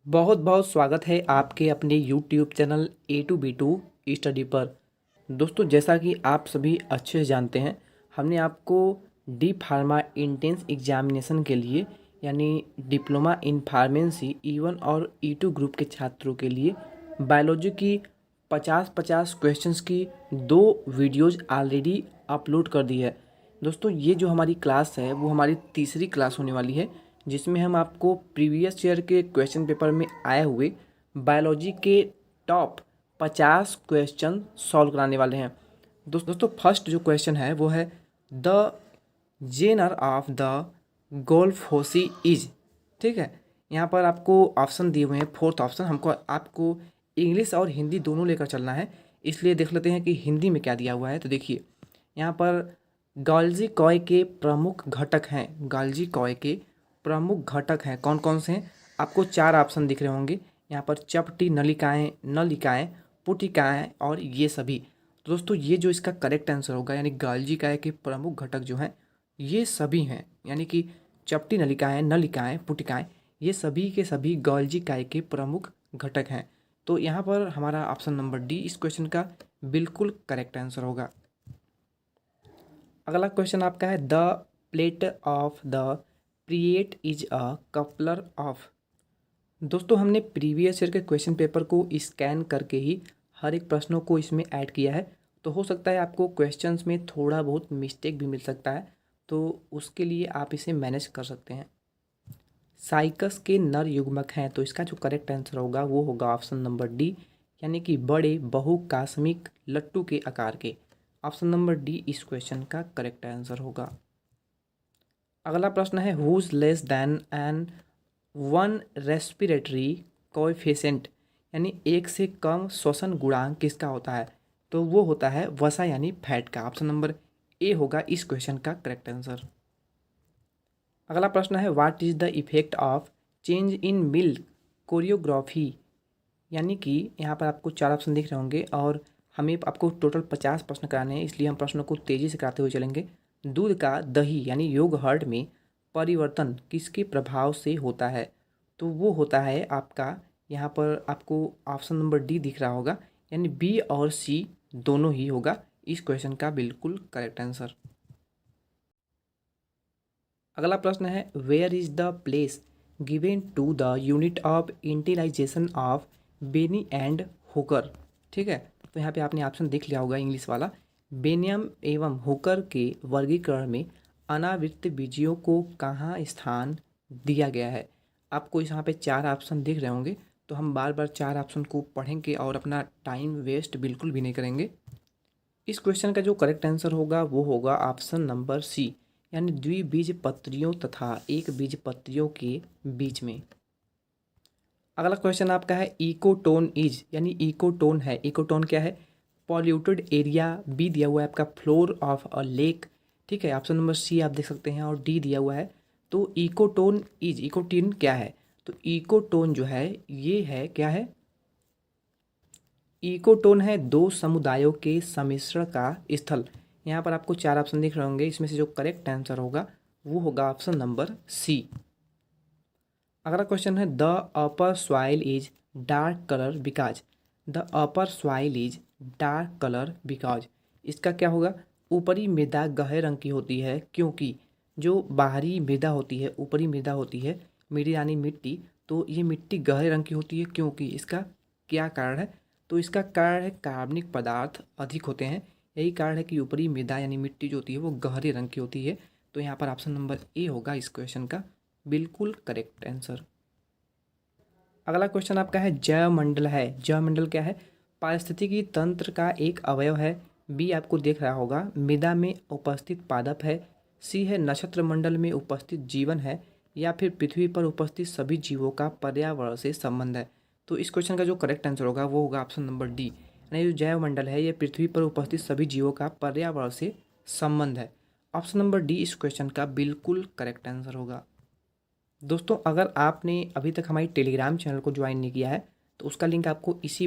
बहुत बहुत स्वागत है आपके अपने YouTube channel A to B2 study पर। दोस्तों, जैसा कि आप सभी अच्छे से जानते हैं, हमने आपको डी फार्मा इंट्रेंस एग्जामिनेशन के लिए यानी डिप्लोमा इन फार्मेसी E1 और E2 ग्रुप के छात्रों के लिए बायोलॉजी की 50-50 क्वेश्चंस की 2 वीडियोज़ ऑलरेडी अपलोड कर दी है। दोस्तों, ये जो हमारी क्लास है वो हमारी तीसरी क्लास होने वाली है, जिसमें हम आपको प्रीवियस ईयर के क्वेश्चन पेपर में आए हुए बायोलॉजी के टॉप 50 क्वेश्चन सॉल्व कराने वाले हैं। दोस्तों, फर्स्ट जो क्वेश्चन है वो है the genre of the golf होसी इज। ठीक है, यहाँ पर आपको ऑप्शन दिए हुए हैं। फोर्थ ऑप्शन हमको आपको इंग्लिश और हिंदी दोनों लेकर चलना है, इसलिए देख लेते हैं कि हिंदी में क्या दिया हुआ है। तो देखिए, यहाँ पर गाल्जी कॉय के प्रमुख घटक हैं। गाल्जी कॉय के प्रमुख घटक हैं कौन कौन से हैं? आपको 4 ऑप्शन दिख रहे होंगे यहाँ पर। चपटी, नलिकाएं, नलिकाएं, पुटिकाएं और ये सभी। तो दोस्तों, ये जो इसका करेक्ट आंसर होगा, यानी गाल्जी काय के प्रमुख घटक जो हैं ये सभी हैं, यानी कि चपटी, नलिकाएं, नलिकाएं, पुटिकाएं, ये सभी के सभी गाल्जी काय के प्रमुख घटक हैं। तो यहाँ पर हमारा ऑप्शन नंबर डी इस क्वेश्चन का बिल्कुल करेक्ट आंसर होगा। अगला क्वेश्चन आपका है the plate of the pirate is a coupler of. दोस्तों, हमने प्रीवियस ईयर के क्वेश्चन पेपर को स्कैन करके ही हर एक प्रश्नों को इसमें ऐड किया है। तो हो सकता है आपको क्वेश्चंस में थोड़ा बहुत मिस्टेक भी मिल सकता है, तो उसके लिए आप इसे मैनेज कर सकते हैं। साइकस के नर युग्मक हैं, तो इसका जो करेक्ट आंसर होगा वो होगा ऑप्शन नंबर डी, यानी कि बड़े बहुकास्मिक लट्टू के आकार के। ऑप्शन नंबर डी इस क्वेश्चन का करेक्ट आंसर होगा। अगला प्रश्न है whose less than an one respiratory coefficient, यानी एक से कम श्वसन गुणांक किसका होता है? तो वो होता है वसा यानी फैट का। ऑप्शन नंबर ए होगा इस क्वेश्चन का करेक्ट आंसर। अगला प्रश्न है what is the effect of change in milk choreography, यानी कि यहाँ पर आपको 4 ऑप्शन दिख रहे होंगे और हमें आपको टोटल 50 प्रश्न कराने हैं, इसलिए हम प्रश्नों को तेज़ी से कराते हुए चलेंगे। दूध का दही यानी योगहर्ट में परिवर्तन किसके प्रभाव से होता है? तो वो होता है आपका, यहाँ पर आपको ऑप्शन नंबर डी दिख रहा होगा, यानी बी और सी दोनों ही होगा इस क्वेश्चन का बिल्कुल करेक्ट आंसर। अगला प्रश्न है where is the place given to the unit of initialisation of Benny and Hooker. ठीक है, तो यहाँ पे आपने ऑप्शन देख लिया होगा इंग्लिश वाला। बेनियम एवं हुकर के वर्गीकरण में अनावृत बीजियों को कहाँ स्थान दिया गया है? आपको यहाँ पे 4 ऑप्शन दिख रहे होंगे, तो हम बार बार 4 ऑप्शन को पढ़ेंगे और अपना टाइम वेस्ट बिल्कुल भी नहीं करेंगे। इस क्वेश्चन का जो करेक्ट आंसर होगा वो होगा ऑप्शन नंबर सी, यानी द्विबीजपत्रियों तथा एक बीजपत्रियों के बीच में। अगला क्वेश्चन आपका है इकोटोन इज, यानी इकोटोन है। इकोटोन क्या है? Polluted area. बी दिया हुआ है आपका फ्लोर ऑफ अ लेक। ठीक है, ऑप्शन नंबर सी आप देख सकते हैं और डी दिया हुआ है। तो इकोटोन इज, इकोटोन क्या है? तो इकोटोन जो है ये है क्या है? इकोटोन है 2 समुदायों के सम्मिश्रण का स्थल। यहाँ पर आपको 4 ऑप्शन दिख रहे होंगे, इसमें से जो करेक्ट आंसर होगा वो होगा ऑप्शन नंबर सी। अगला क्वेश्चन है the upper soil is dark colour because. The upper soil is dark colour because, इसका क्या होगा? ऊपरी मृदा गहरे रंग की होती है क्योंकि जो बाहरी मृदा होती है, ऊपरी मृदा होती है, मृदा यानी मिट्टी, तो ये मिट्टी गहरे रंग की होती है क्योंकि इसका क्या कारण है? तो इसका कारण है कार्बनिक पदार्थ अधिक होते हैं। यही कारण है कि ऊपरी मृदा यानी मिट्टी जो होती है वो गहरे रंग की होती है। तो यहाँ पर ऑप्शन नंबर ए होगा इस क्वेश्चन का बिल्कुल करेक्ट आंसर। अगला क्वेश्चन आपका है जैवमंडल है। जैवमंडल क्या है? पारिस्थितिकी तंत्र का एक अवयव है। बी आपको देख रहा होगा मृदा में उपस्थित पादप है। सी है नक्षत्र मंडल में उपस्थित जीवन है, या फिर पृथ्वी पर उपस्थित सभी जीवों का पर्यावरण से संबंध है। तो इस क्वेश्चन का जो करेक्ट आंसर होगा वो होगा ऑप्शन नंबर डी, यानी जो जैवमंडल है ये पृथ्वी पर उपस्थित सभी जीवों का पर्यावरण से संबंध है। ऑप्शन नंबर डी इस क्वेश्चन का बिल्कुल करेक्ट आंसर होगा। दोस्तों, अगर आपने अभी तक हमारी टेलीग्राम चैनल को ज्वाइन नहीं किया है तो उसका लिंक आपको इसी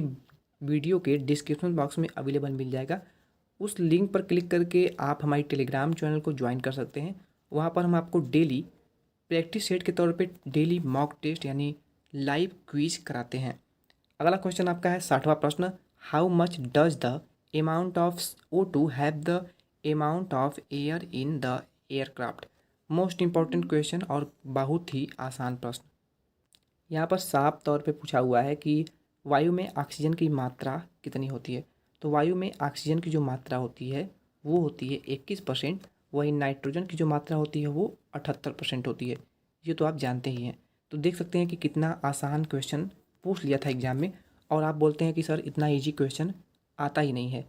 वीडियो के डिस्क्रिप्शन बॉक्स में अवेलेबल मिल जाएगा। उस लिंक पर क्लिक करके आप हमारी टेलीग्राम चैनल को ज्वाइन कर सकते हैं। वहाँ पर हम आपको डेली प्रैक्टिस सेट के तौर पे डेली मॉक टेस्ट यानी लाइव क्विज कराते हैं। अगला क्वेश्चन आपका है 60वां प्रश्न, how much does the amount of O2 have the amount of air in the aircraft. Most important question और बहुत ही आसान प्रश्न। यहाँ पर साफ तौर पे पूछा हुआ है कि वायु में ऑक्सीजन की मात्रा कितनी होती है। तो वायु में ऑक्सीजन की जो मात्रा होती है वो होती है 21%, वही नाइट्रोजन की जो मात्रा होती है वो 78% होती है। ये तो आप जानते ही हैं। तो देख सकते हैं कि कितना आसान क्वेश्चन पूछ लिया था एग्जाम में, और आप बोलते हैं कि सर इतना ईजी क्वेश्चन आता ही नहीं है।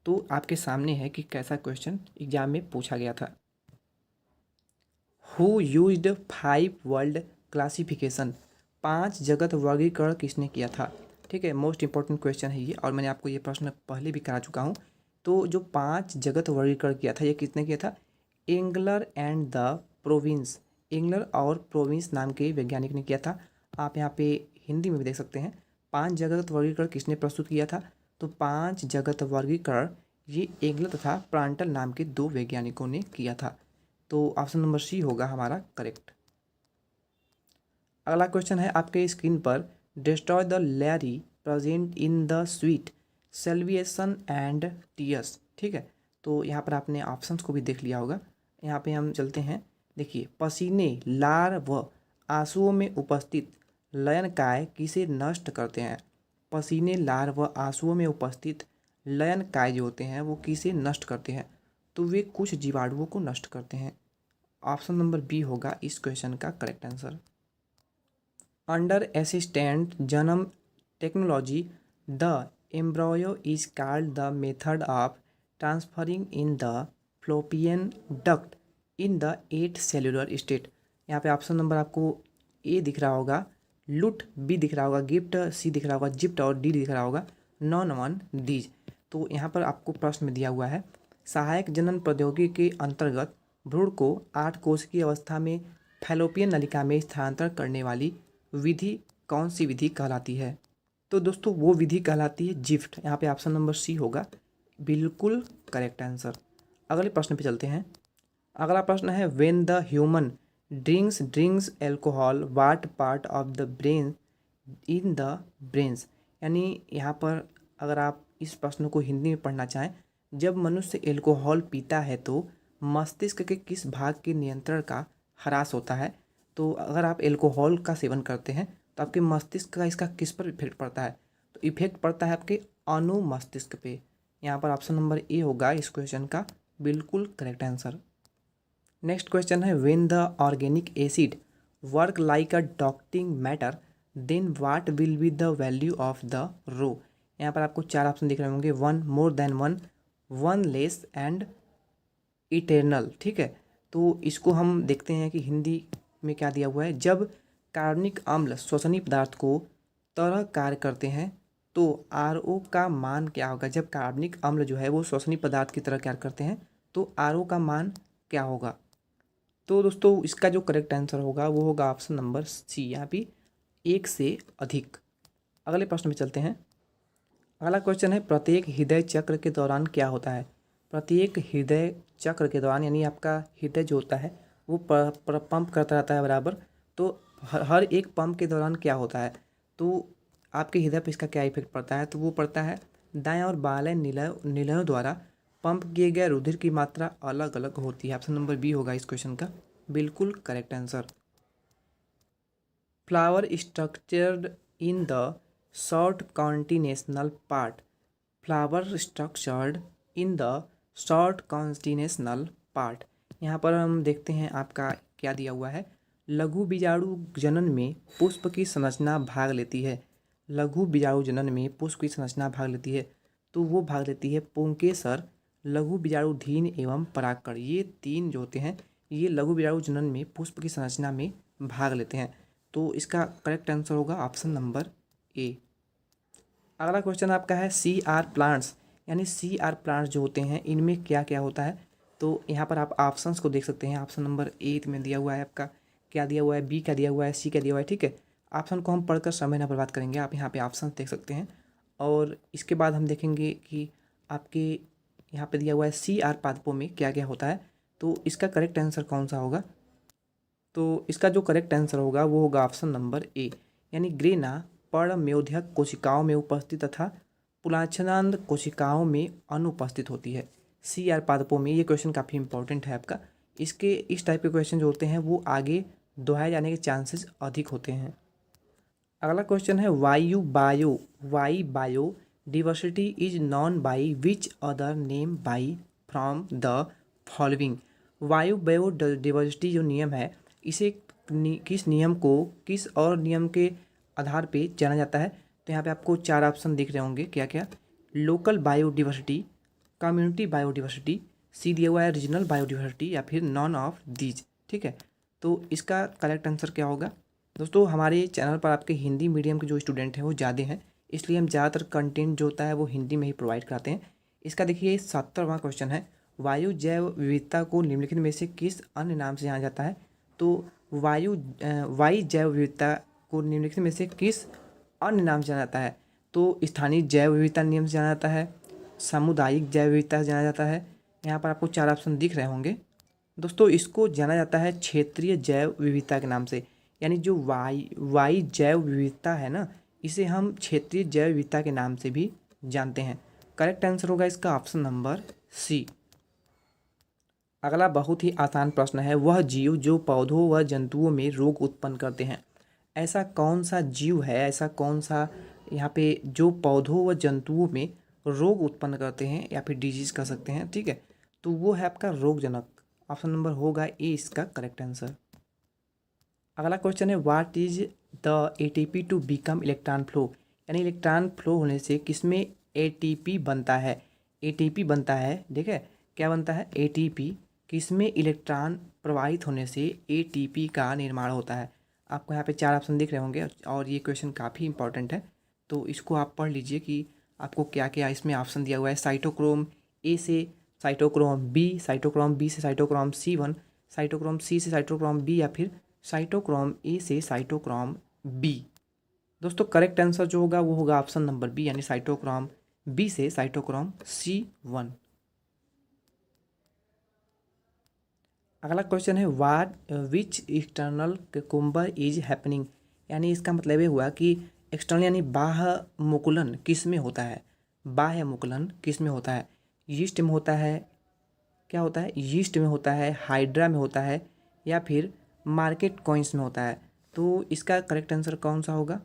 तो आपके सामने है कि कैसा क्वेश्चन एग्जाम में पूछा गया था। हु यूज्ड 5 वर्ल्ड क्लासिफिकेशन, 5 जगत वर्गीकरण किसने किया था। ठीक है, मोस्ट इंपॉर्टेंट क्वेश्चन है ये, और मैंने आपको ये प्रश्न पहले भी करा चुका हूँ। तो जो 5 जगत वर्गीकरण किया था ये किसने किया था, Engler and the province, Engler और प्रोविंस नाम के वैज्ञानिक ने किया था। आप यहाँ पे हिंदी में भी देख सकते हैं 5 जगत वर्गीकरण किसने प्रस्तुत किया था। तो 5 जगत वर्गीकरण ये एंगलर तथा प्रांटल नाम के 2 वैज्ञानिकों ने किया था। तो ऑप्शन नंबर सी होगा हमारा करेक्ट। अगला क्वेश्चन है आपके स्क्रीन पर, destroy the Larry present in the sweet salivation and tears. ठीक है, तो यहाँ पर आपने ऑप्शंस को भी देख लिया होगा। यहाँ पे हम चलते हैं, देखिए, पसीने, लार व आंसुओं में उपस्थित लयनकाय किसे नष्ट करते हैं। पसीने, लार व आंसुओं में उपस्थित लयनकाय जो होते हैं वो किसे नष्ट करते हैं। तो वे कुछ जीवाणुओं को नष्ट करते हैं। ऑप्शन नंबर बी होगा इस क्वेश्चन का करेक्ट आंसर। अंडर असिस्टेंट जन्म technology the embryo is called the method of transferring in the fallopian duct in the 8 cellular state. यहाँ पे ऑप्शन नंबर आपको ए दिख रहा होगा, लुट बी दिख रहा होगा, गिफ्ट सी दिख रहा होगा, जिप्ट और डी दिख रहा होगा, नॉन वन डीज। तो यहाँ पर आपको प्रश्न में दिया हुआ है, सहायक जनन प्रौद्योगिकी के अंतर्गत भ्रूण को 8 कोश की अवस्था में फैलोपियन नलिका में स्थानांतरण करने वाली विधि कौन सी विधि कहलाती है। तो दोस्तों वो विधि कहलाती है जिफ्ट। यहाँ पे ऑप्शन नंबर सी होगा बिल्कुल करेक्ट आंसर। अगले प्रश्न पे चलते हैं। अगला प्रश्न है, when the human drinks alcohol what part of the brain in the brains. यानी यहाँ पर अगर आप इस प्रश्न को हिंदी में पढ़ना चाहें, जब मनुष्य एल्कोहल पीता है तो मस्तिष्क के किस भाग के नियंत्रण का ह्रास होता है। तो अगर आप एल्कोहल का सेवन करते हैं तो आपके मस्तिष्क का इसका किस पर इफेक्ट पड़ता है। तो इफेक्ट पड़ता है आपके अनुमस्तिष्क पे। यहाँ पर ऑप्शन नंबर ए होगा इस क्वेश्चन का बिल्कुल करेक्ट आंसर। नेक्स्ट क्वेश्चन है, when the organic acid work like a docking matter then what will be the value of the row. यहाँ पर आपको 4 ऑप्शन दिख रहे होंगे, 1, more than 1, 1 less and eternal. ठीक है, तो इसको हम देखते हैं कि हिंदी में क्या दिया हुआ है। जब कार्बनिक अम्ल श्वसनीय पदार्थ को तरह कार्य करते हैं तो RO का मान क्या होगा। जब कार्बनिक अम्ल जो है वो श्वसनीय पदार्थ की तरह कार्य करते हैं तो RO का मान क्या होगा। तो दोस्तों इसका जो करेक्ट आंसर होगा वो होगा ऑप्शन नंबर सी, यहाँ पे 1 से अधिक। अगले प्रश्न में चलते हैं। अगला क्वेश्चन है, प्रत्येक हृदय चक्र के दौरान क्या होता है। प्रत्येक हृदय चक्र के दौरान यानी आपका हृदय जो होता है वो पंप करता रहता है बराबर। तो हर एक पंप के दौरान क्या होता है, तो आपके हृदय पर इसका क्या इफेक्ट पड़ता है। तो वो पड़ता है दाएं और बाएं निलयों द्वारा पंप किए गए रुधिर की मात्रा अलग अलग होती है। ऑप्शन नंबर बी होगा इस क्वेश्चन का बिल्कुल correct answer. Flower structured in the short continental part, flower structured in the short continental part. यहाँ पर हम देखते हैं आपका क्या दिया हुआ है, लघु बीजाणु जनन में पुष्प की संरचना भाग लेती है। लघु बीजाणु जनन में पुष्प की संरचना भाग लेती है, तो वो भाग लेती है पुंकेसर, लघु बीजाणुधीन एवं परागकण। ये 3 जो होते हैं ये लघु बीजाणु जनन में पुष्प की संरचना में भाग लेते हैं। तो इसका करेक्ट आंसर होगा ऑप्शन नंबर ए। अगला क्वेश्चन आपका है, CR प्लांट्स यानी CR प्लांट्स जो होते हैं इनमें क्या क्या होता है। तो यहाँ पर आप ऑप्शंस को देख सकते हैं। ऑप्शन नंबर ए में दिया हुआ है आपका, क्या दिया हुआ है, बी क्या दिया हुआ है, सी क्या दिया हुआ है। ठीक है, ऑप्शन को हम पढ़कर समय ना बर्बाद करेंगे, आप यहाँ पे ऑप्शन देख सकते हैं। और इसके बाद हम देखेंगे कि आपके यहाँ पे दिया हुआ है CR पादपों में क्या क्या होता है। तो इसका करेक्ट आंसर कौन सा होगा। तो इसका जो करेक्ट आंसर होगा वो होगा ऑप्शन नंबर ए, यानी ग्रेना परमेयोधक कोशिकाओं में उपस्थित तथा पुलाक्षनांद कोशिकाओं में अनुपस्थित होती है। सी आर पादपों में। ये क्वेश्चन काफ़ी इंपॉर्टेंट है आपका। इसके इस टाइप के क्वेश्चन जो होते हैं वो आगे दोहराए जाने के चांसेस अधिक होते हैं। अगला क्वेश्चन है why biodiversity is known by which other name by from the following. वायु बायो डिवर्सिटी जो नियम है इसे किस नियम को किस और नियम के आधार पे जाना जाता है? तो यहाँ पे आपको 4 ऑप्शन दिख रहे होंगे। क्या क्या? लोकल बायोडिवर्सिटी, कम्युनिटी बायोडिवर्सिटी, सी दिया हुआ है रीजनल बायोडिवर्सिटी, या फिर नॉन ऑफ दीज। ठीक है, तो इसका करेक्ट आंसर क्या होगा? दोस्तों हमारे चैनल पर आपके हिंदी मीडियम के जो स्टूडेंट हैं वो ज़्यादा हैं, इसलिए हम ज़्यादातर कंटेंट जो होता है वो हिंदी में ही प्रोवाइड कराते हैं। इसका देखिए 70वां क्वेश्चन है, वायु जैव विविधता को निम्नलिखित में से किस अन्य नाम से जाना जाता है? तो वायु जैव विविधता को निम्नलिखित में से किस अन्य नाम से जाना जाता है? तो स्थानीय जैव विविधता नियम से जाना जाता है, सामुदायिक जैव विविधता से जाना जाता है। यहाँ पर आपको 4 ऑप्शन दिख रहे होंगे। दोस्तों इसको जाना जाता है क्षेत्रीय जैव विविधता के नाम से। यानी जो वाई जैव विविधता है ना, इसे हम क्षेत्रीय जैव विविधता के नाम से भी जानते हैं। करेक्ट आंसर होगा इसका ऑप्शन नंबर सी। अगला बहुत ही आसान प्रश्न है, वह जीव जो पौधों व जंतुओं में रोग उत्पन्न करते हैं। ऐसा कौन सा जीव है, ऐसा कौन सा यहाँ पे जो पौधों व जंतुओं में रोग उत्पन्न करते हैं या फिर डिजीज कर सकते हैं? ठीक है, तो वो है आपका रोगजनक। ऑप्शन नंबर होगा ए इसका करेक्ट आंसर। अगला क्वेश्चन है, what is the ATP to become electron flow. यानी इलेक्ट्रॉन फ्लो होने से किसमें एटीपी बनता है? एटीपी बनता है। ठीक है, क्या बनता है? एटीपी। किसमें इलेक्ट्रॉन प्रवाहित होने से एटीपी का निर्माण होता है? आपको यहाँ पे 4 ऑप्शन दिख रहे होंगे और ये क्वेश्चन काफ़ी इंपॉर्टेंट है, तो इसको आप पढ़ लीजिए कि आपको क्या क्या इसमें ऑप्शन दिया हुआ है। साइटोक्रोम ए से साइटोक्रोम बी, साइटोक्रोम बी से साइटोक्रोम C1, साइटोक्रोम सी से साइटोक्रोम बी, या फिर साइटोक्रोम ए से साइटोक्रोम बी। दोस्तों करेक्ट आंसर जो होगा वो होगा ऑप्शन नंबर बी, यानी साइटोक्रोम बी से साइटोक्रोम C1। अगला क्वेश्चन है, what which external cucumber is happening. यानी इसका मतलब ये हुआ कि एक्सटर्नल यानी बाह्य मुकुलन किस में होता है? बाह्य मुकुलन किस में होता है? यीस्ट में होता है? क्या होता है? यीस्ट में होता है, हाइड्रा में होता है, या फिर मार्केट कॉइन्स में होता है? तो इसका करेक्ट आंसर कौन सा होगा?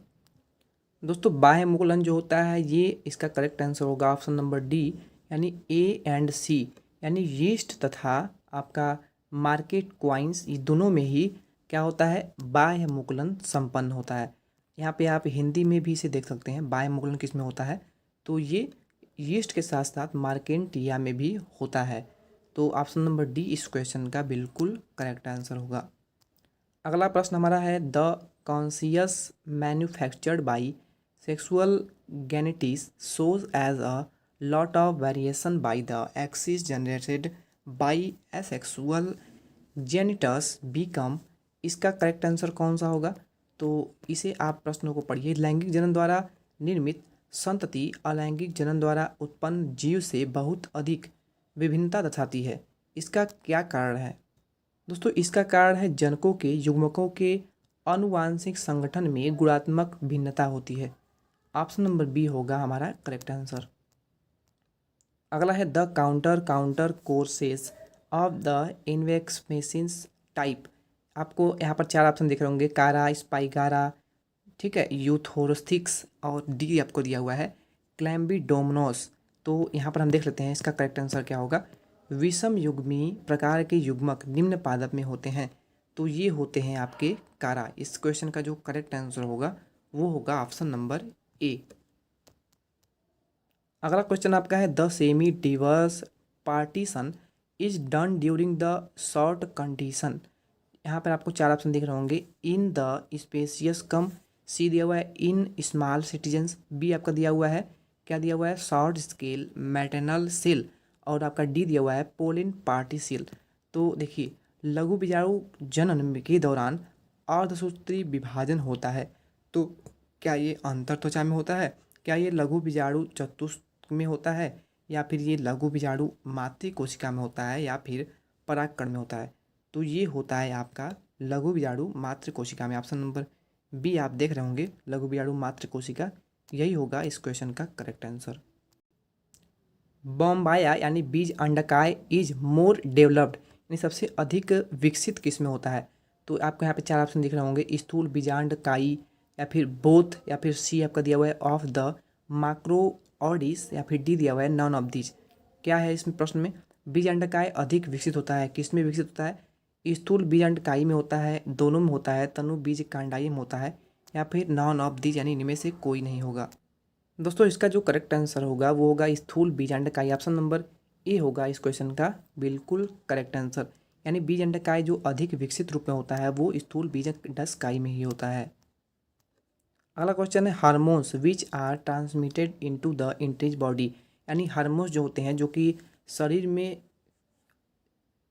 दोस्तों बाह्य मुकुलन जो होता है ये इसका करेक्ट आंसर होगा ऑप्शन नंबर डी, यानी ए एंड सी। यानी यीस्ट तथा आपका मार्केट क्वाइंस, ये दोनों में ही क्या होता है? बाह्य मुकुलन संपन्न होता है। यहाँ पे आप हिंदी में भी इसे देख सकते हैं, बाह्य मुकुलन किस में होता है? तो ये यीस्ट के साथ साथ मार्केटिया में भी होता है। तो ऑप्शन नंबर डी इस क्वेश्चन का बिल्कुल करेक्ट आंसर होगा। अगला प्रश्न हमारा है, the conscious manufactured by sexual genetics shows as a lot of variation by the axis generated by asexual genitals become। इसका करेक्ट आंसर कौन सा होगा? तो इसे आप प्रश्नों को पढ़िए। लैंगिक जनन द्वारा निर्मित संतति अलैंगिक जनन द्वारा उत्पन्न जीव से बहुत अधिक विभिन्नता दर्शाती है। इसका क्या कारण है? दोस्तों इसका कारण है जनकों के युग्मकों के आनुवांशिक संगठन में गुणात्मक भिन्नता होती है। ऑप्शन नंबर बी होगा हमारा करेक्ट आंसर। अगला है, the counter courses of the इन्वेक्समेसिस टाइप। आपको यहाँ पर 4 ऑप्शन दिख रहे होंगे, कारा, स्पाइगारा, ठीक है, यूथोरस्थिक्स, और डी आपको दिया हुआ है क्लैम्बिडोमोनास। तो यहाँ पर हम देख लेते हैं इसका करेक्ट आंसर क्या होगा। विषम युग्मी प्रकार के युग्मक निम्न पादप में होते हैं, तो ये होते हैं आपके कारा। इस क्वेश्चन का जो करेक्ट आंसर होगा वो होगा ऑप्शन नंबर ए। अगला क्वेश्चन आपका है, the semi Divers partition is done during the short condition. यहाँ पर आपको 4 ऑप्शन दिख रहे होंगे, इन द स्पेसियस कम, सी दिया हुआ है इन स्मॉल सिटीजन्स, बी आपका दिया हुआ है क्या दिया हुआ है? शॉर्ट स्केल मैटरनल सेल, और आपका डी दिया हुआ है पोलिन पार्टी सेल। तो देखिए लघु बीजाणु जनन के दौरान अर्धसूत्री विभाजन होता है, तो क्या ये अंतर त्वचा में होता है? क्या ये लघु बीजाणु चतुष्क में होता है, या फिर ये लघु बीजाणु मातृ कोशिका में होता है, या फिर परागकण में होता है? तो ये होता है आपका लघु बीजाणु मातृ कोशिका में। ऑप्शन नंबर बी आप देख रहे होंगे लघु बीजाणु मात्र कोशिका, यही होगा इस क्वेश्चन का करेक्ट आंसर। बॉम्बाया यानी बीज अंडकाय इज मोर डेवलप्ड यानी सबसे अधिक विकसित किस में होता है? तो आपको यहाँ पे 4 ऑप्शन दिख रहे होंगे, स्थूल बीजांडकाई या फिर बोथ या फिर सी आपका दिया हुआ है ऑफ द माक्रोऑडिस या फिर डी दिया हुआ है नॉन ऑफ दीज। क्या है इसमें प्रश्न में? बीज अंडकाय अधिक विकसित होता है, किस में विकसित होता है? स्थूल बीज अंडकाई में होता है, दोनों में होता है, तनु बीज कांडाई में होता है, या फिर नॉन ऑफ दीज यानी इनमें से कोई नहीं होगा। दोस्तों इसका जो करेक्ट आंसर होगा वो होगा स्थूल बीज अंडकाई, ऑप्शन नंबर ए होगा इस क्वेश्चन का बिल्कुल करेक्ट आंसर। यानी बीज अंडकाय जो अधिक विकसित रूप में होता है वो स्थूल बीज अंडकाई में ही होता है। अगला क्वेश्चन है hormones which are transmitted into the intact body, यानी हार्मोन्स जो होते हैं जो कि शरीर में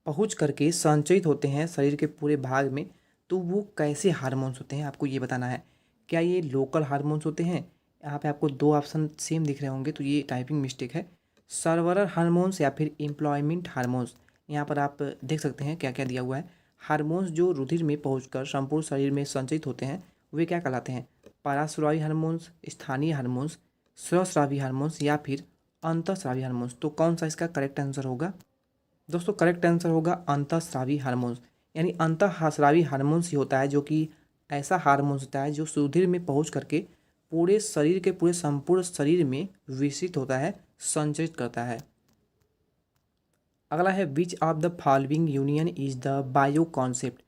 पहुंच करके संचयित होते हैं शरीर के पूरे भाग में, तो वो कैसे हार्मोन्स होते हैं आपको ये बताना है। क्या ये लोकल हार्मोन्स होते हैं? यहाँ पे आपको 2 ऑप्शन सेम दिख रहे होंगे तो ये टाइपिंग मिस्टेक है। सर्वरर हार्मोन्स या फिर एम्प्लॉयमेंट हार्मोन्स, यहाँ पर आप देख सकते हैं क्या क्या दिया हुआ है। हार्मोन्स जो रुधिर में पहुंचकर संपूर्ण शरीर में संचयित होते हैं वे क्या कहलाते हैं? पारास्रावी हार्मोन्स, स्थानीय हार्मोन्स, स्वस्रावी हार्मोन्स या फिर अंतःस्रावी हार्मोन्स। तो कौन सा इसका करेक्ट आंसर होगा? दोस्तों करेक्ट आंसर होगा अंतःस्रावी हार्मोन्स, यानी अंतःस्रावी हार्मोन्स ही होता है जो कि ऐसा हार्मोन्स होता है जो रुधिर में पहुंच करके पूरे शरीर के पूरे संपूर्ण शरीर में विकसित होता है, संचरित करता है। अगला है विच of the following union is the bio concept,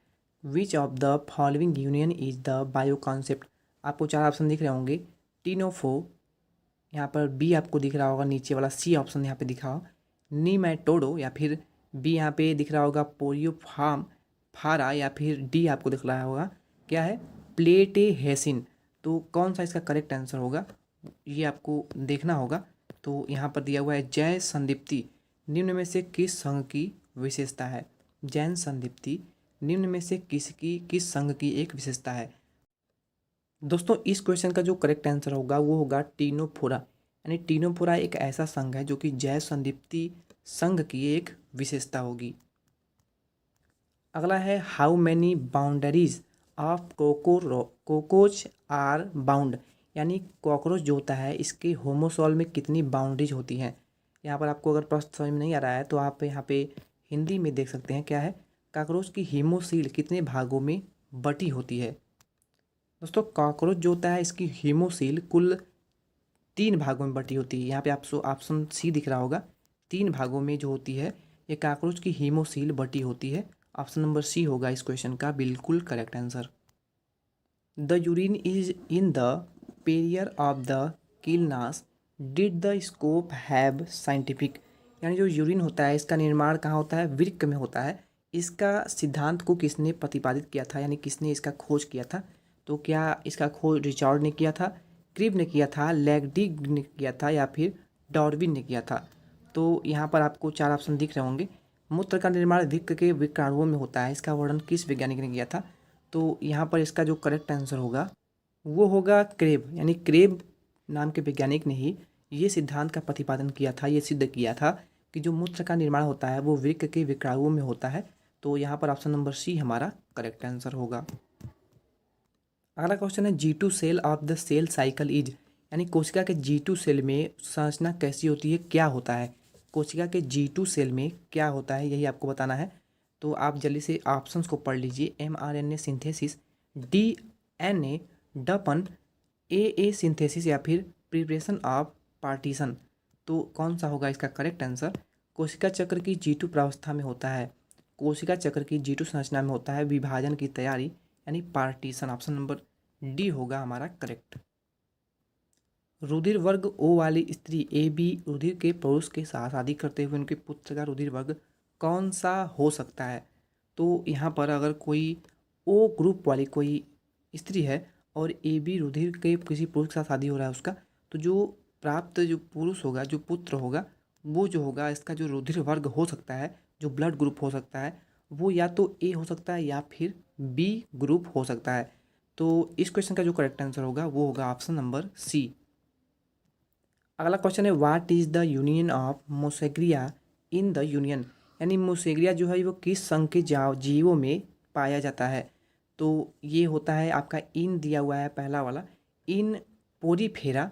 which of the following union is the bio concept. आपको 4 ऑप्शन दिख रहे होंगे, टीनोफो, यहाँ पर बी आपको दिख रहा होगा नीचे वाला, सी ऑप्शन यहाँ पे दिखा हो नीमैटोडो, या फिर बी यहाँ पे दिख रहा होगा पोरियोफार्म फारा, या फिर डी आपको दिख रहा होगा क्या है प्लेटेहेसिन। तो कौन सा इसका करेक्ट आंसर होगा ये आपको देखना होगा। तो यहाँ पर दिया हुआ है जैन संदीप्ति निम्न में से किस संघ की विशेषता है? जैन संदीप्ति निम्न में से किस संघ की एक विशेषता है? दोस्तों इस क्वेश्चन का जो करेक्ट आंसर होगा वो होगा टीनोफोरा, यानी टीनोफोरा एक ऐसा संघ है जो कि जैव संदीप्ति संघ की एक विशेषता होगी। अगला है how many boundaries of cockroach are bound, यानी कॉकरोच जो होता है इसके होमोसॉल में कितनी बाउंड्रीज होती हैं। यहाँ पर आपको अगर प्रश्न समझ में नहीं आ रहा है तो आप यहाँ पे हिंदी में देख सकते हैं क्या है, कॉकरोच की हीमोसील कितने भागों में बटी होती है। दोस्तों कॉकरोच जो होता है इसकी हीमोसील कुल 3 भागों में बटी होती है। यहाँ पे आपको ऑप्शन सी दिख रहा होगा, 3 भागों में जो होती है ये कॉकरोच की हीमोसील बटी होती है। ऑप्शन नंबर सी होगा इस क्वेश्चन का बिल्कुल correct answer. The urine is in the पेरियर ऑफ द किलनास did the scope have scientific, यानी जो यूरिन होता है इसका निर्माण कहाँ होता है? वृक्क में होता है। इसका सिद्धांत को किसने प्रतिपादित किया था, यानी किसने इसका खोज किया था? तो क्या इसका खोज रिचार्ड ने किया था, क्रिब ने किया था, लैगडिग ने किया था, या फिर डार्विन ने किया था? तो यहाँ पर आपको 4 ऑप्शन दिख रहे होंगे। मूत्र का निर्माण वृक्क के विक्राणुओं में होता है, इसका वर्णन किस वैज्ञानिक ने किया था? तो यहाँ पर इसका जो करेक्ट आंसर होगा वो होगा क्रेब, यानी क्रेब नाम के वैज्ञानिक ने ही ये सिद्धांत का प्रतिपादन किया था, ये सिद्ध किया था कि जो मूत्र का निर्माण होता है वो वृक्क के विक्राणुओं में होता है। तो यहाँ पर ऑप्शन नंबर सी हमारा करेक्ट आंसर होगा। अगला क्वेश्चन है G2 cell of the cell cycle is, यानी कोशिका के G2 सेल में संरचना कैसी होती है, क्या होता है? कोशिका के G2 सेल में क्या होता है यही आपको बताना है। तो आप जल्दी से ऑप्शंस को पढ़ लीजिए, mRNA synthesis, DNA डपन, AA synthesis, या फिर प्रिपरेशन ऑफ पार्टीशन। तो कौन सा होगा इसका करेक्ट आंसर? कोशिका चक्र की G2 प्रावस्था में होता है, कोशिका चक्र की G2 संरचना में होता है विभाजन की तैयारी, यानी पार्टीशन। ऑप्शन नंबर डी होगा हमारा करेक्ट। रुधिर वर्ग ओ वाली स्त्री ए बी रुधिर के पुरुष के साथ शादी करते हुए उनके पुत्र का रुधिर वर्ग कौन सा हो सकता है? तो यहाँ पर अगर कोई ओ ग्रुप वाली कोई स्त्री है और ए बी रुधिर के किसी पुरुष के साथ शादी हो रहा है उसका, तो जो प्राप्त जो पुरुष होगा जो पुत्र होगा वो जो होगा इसका जो रुधिर वर्ग हो सकता है, जो ब्लड ग्रुप हो सकता है, वो या तो ए हो सकता है या फिर बी ग्रुप हो सकता है। तो इस क्वेश्चन का जो करेक्ट आंसर होगा वो होगा ऑप्शन नंबर सी। अगला क्वेश्चन है what is the union of मोसेग्रिया इन द यूनियन, यानी मोसेग्रिया जो है वो किस संघ के जीवों में पाया जाता है? तो ये होता है आपका इन दिया हुआ है पहला वाला, इन पोरीफेरा।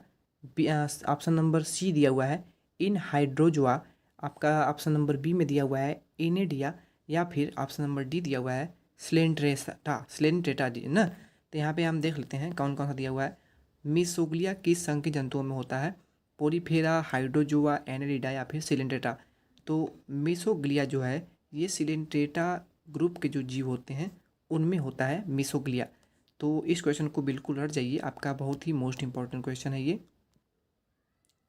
ऑप्शन नंबर सी दिया हुआ है इन हाइड्रोजोआ। आपका ऑप्शन नंबर बी में दिया हुआ है इनेडिया, या फिर ऑप्शन नंबर डी दिया हुआ है स्लेंट्रेटा डी ना। तो यहाँ पे हम देख लेते हैं कौन कौन सा दिया हुआ है। मिसोग्लिया किस संघ के जंतुओं में होता है? पोरीफेरा, हाइड्रोजोआ, एनेलिडा या फिर सिलेंट्रेटा। तो मिसोग्लिया जो है ये सिलेंट्रेटा ग्रुप के जो जीव होते हैं उनमें होता है मिसोग्लिया। तो इस क्वेश्चन को बिल्कुल रट जाइए, आपका बहुत ही मोस्ट इंपॉर्टेंट क्वेश्चन है ये।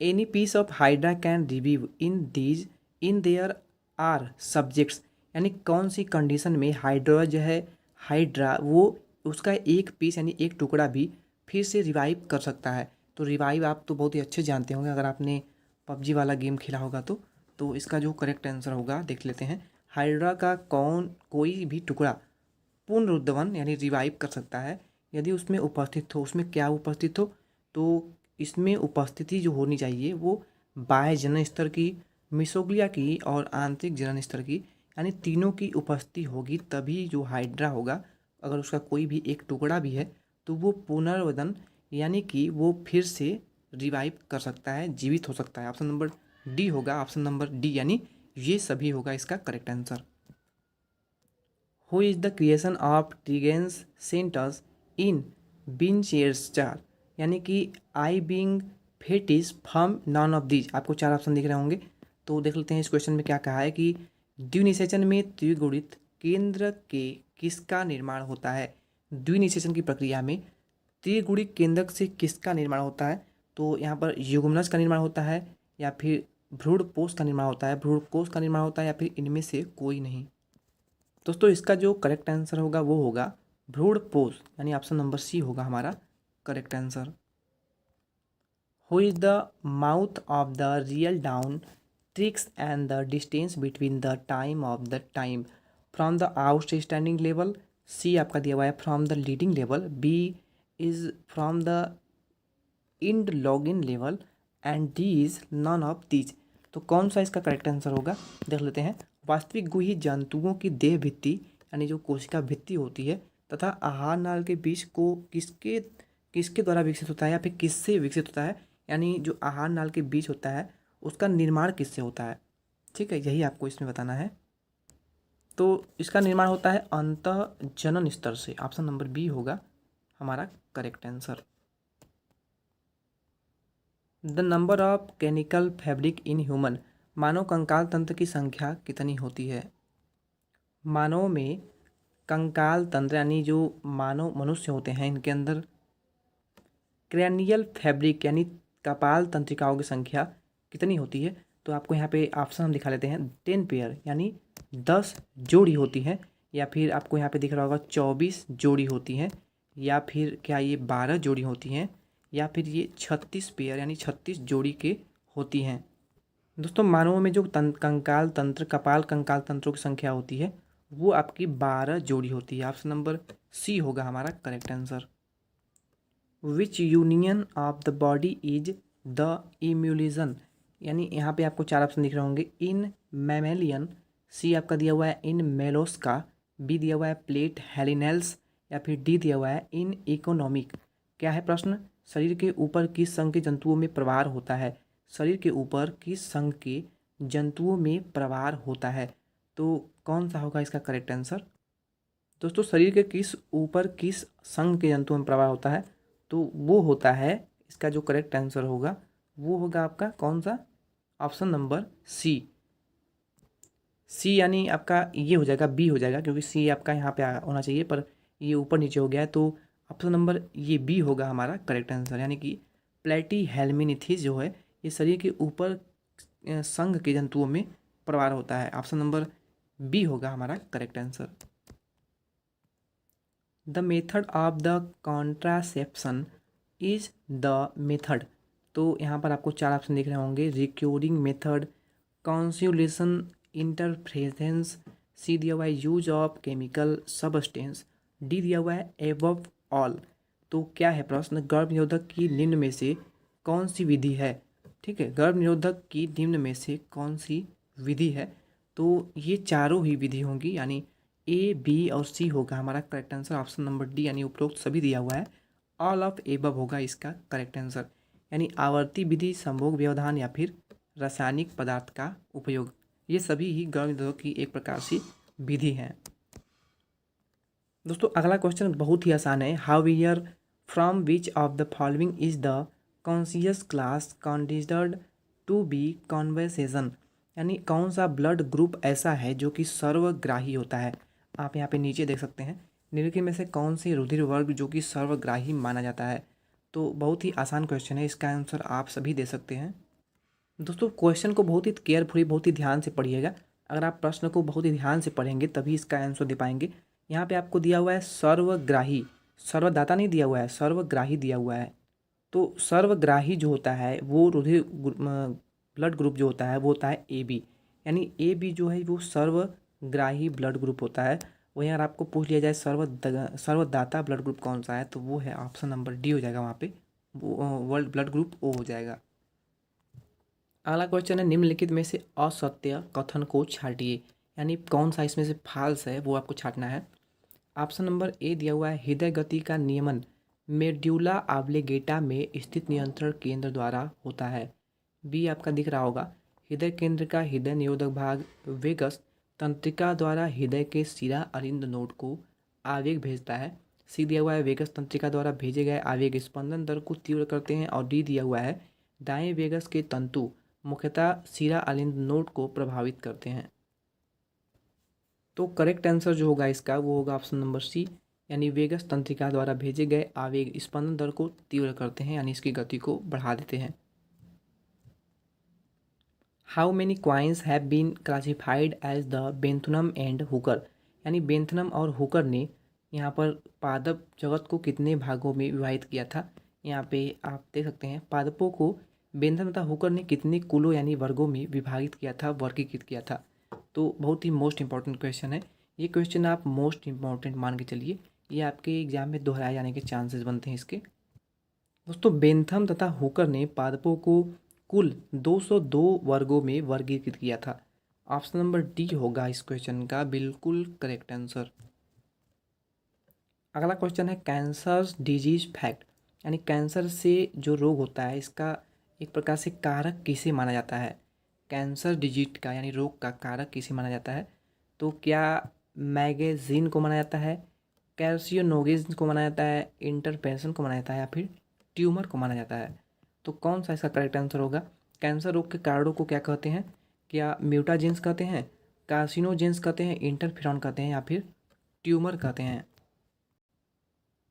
Any piece of hydra can revive in there are subjects, यानी कौन सी कंडीशन में हाइड्रा जो है, हाइड्रा वो उसका एक पीस यानी एक टुकड़ा भी फिर से रिवाइव कर सकता है। तो रिवाइव आप तो बहुत ही अच्छे जानते होंगे अगर आपने पबजी वाला गेम खेला होगा तो इसका जो करेक्ट आंसर होगा देख लेते हैं। हाइड्रा का कोई भी टुकड़ा पुनरुद्धावन यानी रिवाइव कर सकता है यदि उसमें उपस्थित हो। उसमें क्या उपस्थित हो? तो इसमें उपस्थिति जो होनी चाहिए वो बाह्य जनन स्तर की, मिसोग्लिया की और आंतरिक जनन स्तर की, यानी तीनों की उपस्थिति होगी तभी जो हाइड्रा होगा, अगर उसका कोई भी एक टुकड़ा भी है तो वो पुनर्वधन यानी कि वो फिर से रिवाइव कर सकता है, जीवित हो सकता है। ऑप्शन नंबर डी होगा, ऑप्शन नंबर डी यानी ये सभी होगा इसका correct answer. Who is the creation of ट्रिगेंस सेंटर्स इन विंचेस्टर, यानी कि I being foetus from none of these. आपको चार ऑप्शन दिख रहे होंगे तो देख लेते हैं इस क्वेश्चन में क्या कहा है कि द्विनिषेचन में त्रिगुणित केंद्र के किसका निर्माण होता है? द्विनिषेचन की प्रक्रिया में त्रिगुणित केंद्रक से किसका निर्माण होता है? तो यहाँ पर युग्मनज का निर्माण होता है या फिर भ्रूणपोष का निर्माण होता है, भ्रूणकोष का निर्माण होता है, या फिर इनमें से कोई नहीं। दोस्तों इसका जो करेक्ट आंसर होगा वो होगा भ्रूणपोष, यानी ऑप्शन नंबर सी होगा हमारा correct answer. Who is the mouth of the real down tricks and the distance between the time of the time from the outstanding level? C आपका दिया हुआ है from the leading level, B is from the end login level and D is none of these. तो कौन सा इसका correct answer होगा देख लेते हैं। वास्तविक गुही जंतुओं की देह भित्ति यानी जो कोशिका भित्ति होती है तथा आहार नाल के बीच को किसके किसके द्वारा विकसित होता है या फिर किससे विकसित होता है, यानी जो आहार नाल के बीच होता है उसका निर्माण किससे होता है? ठीक है, यही आपको इसमें बताना है। तो इसका निर्माण होता है अंतः जनन स्तर से। ऑप्शन नंबर बी होगा हमारा correct answer. The number of कैनिकल फैब्रिक इन ह्यूमन, मानव कंकाल तंत्र की संख्या कितनी होती है? मानव में कंकाल तंत्र यानी जो मानव मनुष्य होते हैं इनके अंदर क्रैनियल फैब्रिक यानी कपाल तंत्रिकाओं की संख्या कितनी होती है? तो आपको यहाँ पे ऑप्शन हम दिखा लेते हैं। 10 पेयर यानी 10 जोड़ी होती हैं, या फिर आपको यहाँ पे दिख रहा होगा 24 जोड़ी होती हैं, या फिर क्या ये 12 जोड़ी होती हैं, या फिर ये 36 पेयर यानी 36 जोड़ी के होती हैं। दोस्तों मानवों में जो कंकाल तंत्र कपाल कंकाल तंत्रों की संख्या होती है वो आपकी 12 जोड़ी होती है। ऑप्शन नंबर सी होगा हमारा correct answer. Which union of the body is the emulsion, यानी यहाँ पे आपको चार ऑप्शन दिख रहे होंगे। इन मैमेलियन, सी आपका दिया हुआ है इन मेलोस्का, बी दिया हुआ है प्लेट हेलिनेल्स, या फिर डी दिया हुआ है इन इकोनॉमिक। क्या है प्रश्न? शरीर के ऊपर किस संघ के जंतुओं में प्रवार होता है? शरीर के ऊपर किस संघ के जंतुओं में प्रवार होता है? तो कौन सा होगा इसका करेक्ट आंसर? दोस्तों शरीर के ऊपर किस संघ के जंतुओं में प्रवार होता है? तो वो होता है, इसका जो करेक्ट आंसर होगा वो होगा आपका कौन सा? Option number C. सी यानी आपका ये हो जाएगा, बी हो जाएगा, क्योंकि सी आपका यहाँ पे होना चाहिए पर ये ऊपर नीचे हो गया है। तो ऑप्शन नंबर ये बी होगा हमारा करेक्ट आंसर, यानी कि प्लेटी हेल्मिनिथीज जो है ये शरीर के ऊपर संघ के जंतुओं में प्रवार होता है। ऑप्शन नंबर बी होगा हमारा correct answer. The method of the contraception is the method. तो यहाँ पर आपको चार ऑप्शन दिख रहे होंगे। रिक्योरिंग मेथड, कॉन्स्युलेशन, इंटरफ्रेंस, सी दिया हुआ है use of chemical substance, D दिया हुआ है एबव ऑल। तो क्या है प्रश्न? गर्भ निरोधक की निम्न में से कौन सी विधि है? ठीक है, गर्भ निरोधक की निम्न में से कौन सी विधि है? तो ये चारों ही विधि होंगी, यानी ए, बी और सी होगा हमारा correct answer option number D, यानी उपरोक्त सभी दिया हुआ है, ऑल ऑफ एबव होगा इसका करेक्ट आंसर। यानी आवर्ती विधि, संभोग व्यवधान या फिर रासायनिक पदार्थ का उपयोग, ये सभी ही गर्भ निरोधक की एक प्रकार से विधि है। दोस्तों अगला क्वेश्चन बहुत ही आसान है। However from which of the following is the conscious class considered to be conversation, यानी कौन सा ब्लड ग्रुप ऐसा है जो कि सर्वग्राही होता है। आप यहाँ पे नीचे देख सकते हैं, निम्नलिखित में से कौन सी रुधिर वर्ग जो कि सर्वग्राही माना जाता है। तो बहुत ही आसान क्वेश्चन है, इसका आंसर आप सभी दे सकते हैं। दोस्तों क्वेश्चन को बहुत ही केयरफुली, बहुत ही ध्यान से पढ़िएगा। अगर आप प्रश्न को बहुत ही ध्यान से पढ़ेंगे तभी इसका आंसर दे पाएंगे। यहाँ पे आपको दिया हुआ है सर्वग्राही, सर्वदाता नहीं दिया हुआ है, सर्वग्राही दिया हुआ है। तो सर्वग्राही जो होता है वो रुधिर ब्लड ग्रुप जो होता है वो होता है ए बी, यानी ए बी जो है वो सर्वग्राही ब्लड ग्रुप होता है। वहीं अगर आपको पूछ लिया जाए सर्वदाता ब्लड ग्रुप कौन सा है, तो वो है ऑप्शन नंबर डी हो जाएगा, वहाँ पे वर्ल्ड ब्लड ग्रुप ओ हो जाएगा। अगला क्वेश्चन है, निम्नलिखित में से असत्य कथन को छांटिए, यानी कौन सा इसमें से फाल्स है वो आपको छांटना है। ऑप्शन नंबर ए दिया हुआ है, हृदय गति का नियमन मेड्यूला ऑब्लिगेटा में स्थित नियंत्रण केंद्र द्वारा होता है। बी आपका दिख रहा होगा, हृदय केंद्र का हृदय निरोधक भाग वेगस तंत्रिका द्वारा हृदय के शिरा अरिंद नोड को आवेग भेजता है। सी दिया हुआ है, वेगस तंत्रिका द्वारा भेजे गए आवेग स्पंदन दर को तीव्र करते हैं। और डी दिया हुआ है, दाएं वेगस के तंतु मुख्यतः शिरा अलिंद नोड को प्रभावित करते हैं। तो करेक्ट आंसर जो होगा इसका वो होगा ऑप्शन नंबर सी, यानी वेगस तंत्रिका द्वारा भेजे गए आवेग स्पंदन दर को तीव्र करते हैं, यानी इसकी गति को बढ़ा देते हैं। How many coins have been classified as the Bentham and Hooker, यानी बेंथुनम और हुकर ने यहाँ पर पादप जगत को कितने भागों में विभाजित किया था। यहाँ पे आप देख सकते हैं पादपों को बेंथम तथा हुकर ने कितने कुलों यानी वर्गों में विभाजित किया था, वर्गीकृत किया था। तो बहुत ही मोस्ट इंपॉर्टेंट क्वेश्चन है ये। क्वेश्चन आप मोस्ट इंपॉर्टेंट मान के चलिए, ये आपके एग्जाम में दोहराए जाने के चांसेस बनते हैं इसके। दोस्तों बेंथम तथा हुकर ने पादपों को कुल 202 वर्गों में वर्गीकृत किया था। ऑप्शन नंबर डी होगा इस क्वेश्चन का बिल्कुल करेक्ट आंसर। अगला क्वेश्चन है, कैंसर डिजीज फैक्ट, यानी कैंसर से जो रोग होता है इसका एक प्रकार से कारक किसे माना जाता है। कैंसर डिजीज का यानी रोग का कारक किसे माना जाता है। तो क्या मैगेजीन को माना जाता है, कैल्सियोनोगेन को माना जाता है, इंटरफेरसन को माना जाता है, या फिर ट्यूमर को माना जाता है। तो कौन सा इसका करेक्ट आंसर होगा। कैंसर रोग के कारणों को क्या कहते हैं, क्या म्यूटाजेंस कहते हैं, कार्सिनोजेंस कहते हैं, इंटरफेरॉन कहते हैं, या फिर ट्यूमर कहते हैं।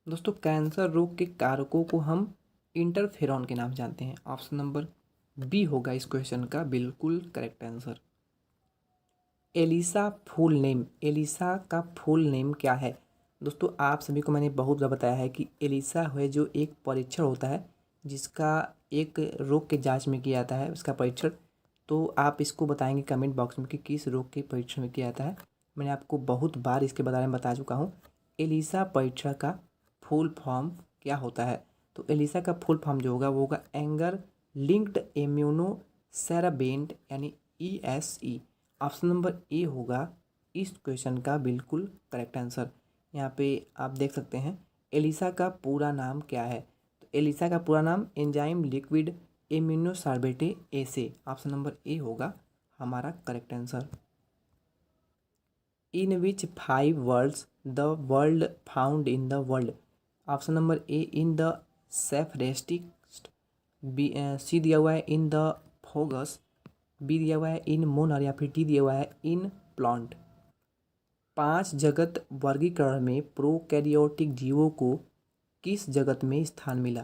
दोस्तों कैंसर रोग के कारकों को हम इंटरफेरॉन के नाम जानते हैं। ऑप्शन नंबर बी होगा इस क्वेश्चन का बिल्कुल correct answer. ELISA full name, ELISA का फुल नेम क्या है। दोस्तों आप सभी को मैंने बहुत बार बताया है कि एलिसा है जो एक परीक्षण होता है जिसका एक रोग के जांच में किया जाता है उसका परीक्षण। तो आप इसको बताएंगे कमेंट बॉक्स में कि किस रोग के परीक्षण में किया जाता है। मैंने आपको बहुत बार इसके बारे में बता चुका हूँ। एलिसा परीक्षण का फुल फॉर्म क्या होता है। तो एलिसा का फुल फॉर्म जो होगा वो होगा एंगर लिंक्ड इम्यूनो सेराबेंट, यानी ESE। ऑप्शन नंबर ए होगा इस क्वेश्चन का बिल्कुल करेक्ट आंसर। यहाँ पे आप देख सकते हैं एलिसा का पूरा नाम क्या है। तो एलिसा का पूरा नाम enzyme liquid immunosorbent assay. Option number A होगा हमारा correct answer. In which 5 words the world found in the world. Option number A in the सेफरेस्टिक, बी सी दिया हुआ है इन द फोगस, बी दिया हुआ है इन मोनर, या फिर डी दिया हुआ है इन प्लांट। 5 जगत वर्गीकरण में प्रोकैरियोटिक जीवों को किस जगत में स्थान मिला।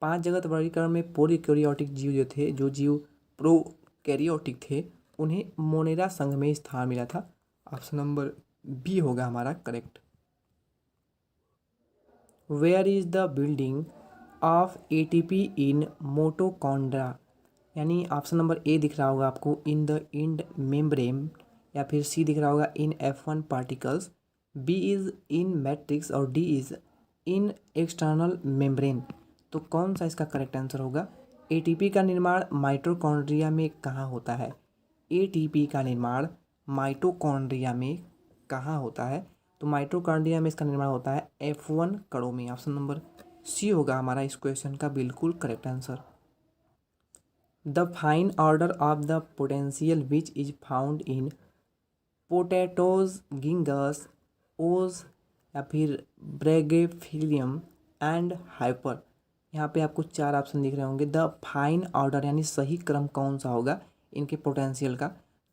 5 जगत वर्गीकरण में प्रोकैरियोटिक जीव जो थे, जो जीव प्रोकैरियोटिक थे, उन्हें मोनेरा संघ में स्थान मिला था। ऑप्शन नंबर बी होगा हमारा correct. Where is the building of ATP in mitochondria, यानी ऑप्शन नंबर ए दिख रहा होगा आपको इन द इंड मेम्ब्रेन, या फिर सी दिख रहा होगा in F1 particles, B is in matrix, और D is in external membrane. तो कौन सा इसका करेक्ट आंसर होगा। ATP का निर्माण माइटोकॉन्ड्रिया में कहाँ होता है। ATP का निर्माण माइटोकॉन्ड्रिया में कहाँ होता है? तो माइटोकॉन्ड्रिया में इसका निर्माण होता है F1 कणों में। ऑप्शन नंबर सी होगा हमारा इस क्वेश्चन का बिल्कुल correct answer. The fine order of the potential which is found in potatoes, गिंगस, ओज या फिर ब्रैगेफिलियम एंड हाइपर। यहाँ पे आपको 4 ऑप्शन दिख रहे होंगे। द फाइन ऑर्डर यानी सही क्रम कौन सा होगा इनके पोटेंशियल का,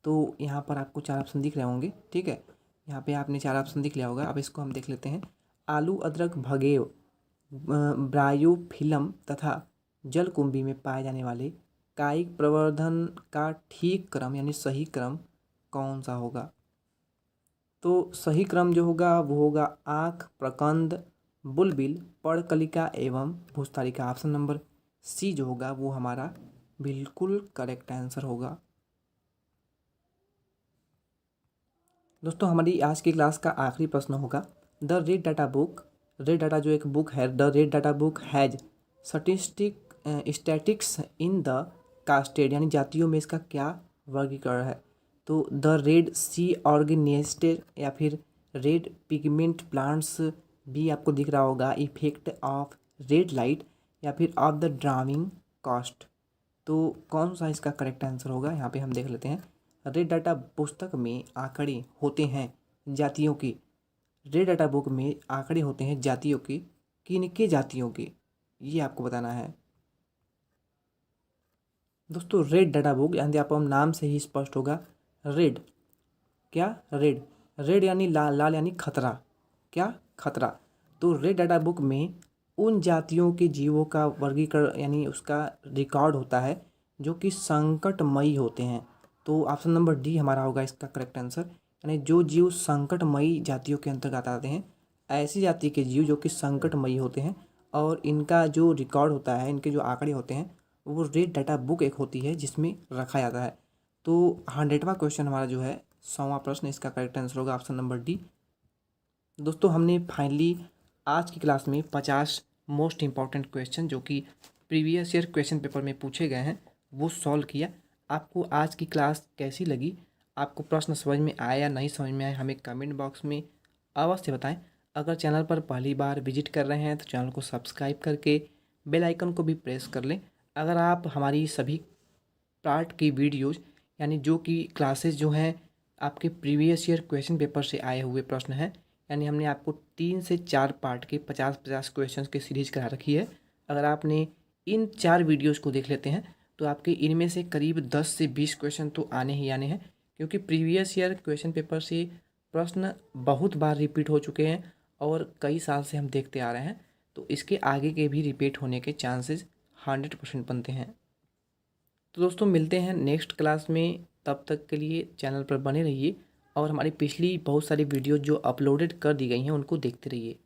तो यहाँ पर आपको 4 ऑप्शन दिख रहे होंगे। ठीक है, यहाँ पे आपने 4 ऑप्शन दिख लिया होगा। अब इसको हम देख लेते हैं। आलू, अदरक, भगेव, ब्रायोफिलम तथा जलकुंभी में पाए जाने वाले कायिक प्रवर्धन का ठीक क्रम यानी सही क्रम कौन सा होगा? तो सही क्रम जो होगा वो होगा आँख, प्रकंद, बुलबिल, पर्णकलिका एवं भूस्थालिका। ऑप्शन नंबर सी जो होगा वो हमारा बिल्कुल करेक्ट आंसर होगा। दोस्तों हमारी आज की क्लास का आखिरी प्रश्न होगा। The red data book, red data जो एक बुक है, the red data book has statics in the casted यानी जातियों में इसका क्या वर्गीकरण है? तो द रेड सी ऑर्गेनेस्टेड या फिर रेड पिगमेंट प्लांट्स भी आपको दिख रहा होगा, इफेक्ट ऑफ रेड लाइट या फिर ऑफ द ड्राइविंग कॉस्ट। तो कौन सा इसका करेक्ट आंसर होगा? यहाँ पे हम देख लेते हैं। रेड डाटा पुस्तक में आंकड़े होते हैं जातियों के, रेड डाटा बुक में आंकड़े होते हैं जातियों के, किनके जातियों के, ये आपको बताना है। दोस्तों रेड डाटा बुक यानी आपको हम नाम से ही स्पष्ट होगा। रेड क्या? रेड, रेड यानी लाल, लाल यानी खतरा, क्या? खतरा। तो रेड डाटा बुक में उन जातियों के जीवों का वर्गीकरण यानी उसका रिकॉर्ड होता है जो कि संकटमयी होते हैं। तो ऑप्शन नंबर डी हमारा होगा इसका करेक्ट आंसर। यानी जो जीव संकटमयी जातियों के अंतर्गत आते हैं, ऐसी जाति के जीव जो कि संकटमयी होते हैं और इनका जो रिकॉर्ड होता है, इनके जो आंकड़े होते हैं, वो रेड डाटा बुक एक होती है जिसमें रखा जाता है। तो 100वां क्वेश्चन हमारा जो है 100वां प्रश्न, इसका करेक्ट आंसर होगा ऑप्शन नंबर डी। दोस्तों हमने फाइनली आज की क्लास में 50 मोस्ट इम्पॉर्टेंट क्वेश्चन जो कि प्रीवियस ईयर क्वेश्चन पेपर में पूछे गए हैं वो सॉल्व किया। आपको आज की क्लास कैसी लगी? आपको प्रश्न समझ में आया या नहीं समझ में आया, हमें कमेंट बॉक्स में अवश्य बताएं। अगर चैनल पर पहली बार विजिट कर रहे हैं तो चैनल को सब्सक्राइब करके बेल आइकन को भी प्रेस कर लें। अगर आप हमारी सभी पार्ट की वीडियोज़ यानी जो कि क्लासेस जो हैं आपके प्रीवियस ईयर क्वेश्चन पेपर से आए हुए प्रश्न हैं, यानी हमने आपको 3 से 4 पार्ट के 50-50 क्वेश्चंस की सीरीज करा रखी है। अगर आपने इन 4 वीडियोज़ को देख लेते हैं तो आपके इनमें से करीब 10 से 20 क्वेश्चन तो आने ही आने हैं, क्योंकि प्रीवियस ईयर क्वेश्चन पेपर से प्रश्न बहुत बार रिपीट हो चुके हैं और कई साल से हम देखते आ रहे हैं, तो इसके आगे के भी रिपीट होने के चांसेस 100% बनते हैं। तो दोस्तों मिलते हैं नेक्स्ट क्लास में, तब तक के लिए चैनल पर बने रहिए और हमारी पिछली बहुत सारी वीडियो जो अपलोडेड कर दी गई हैं उनको देखते रहिए।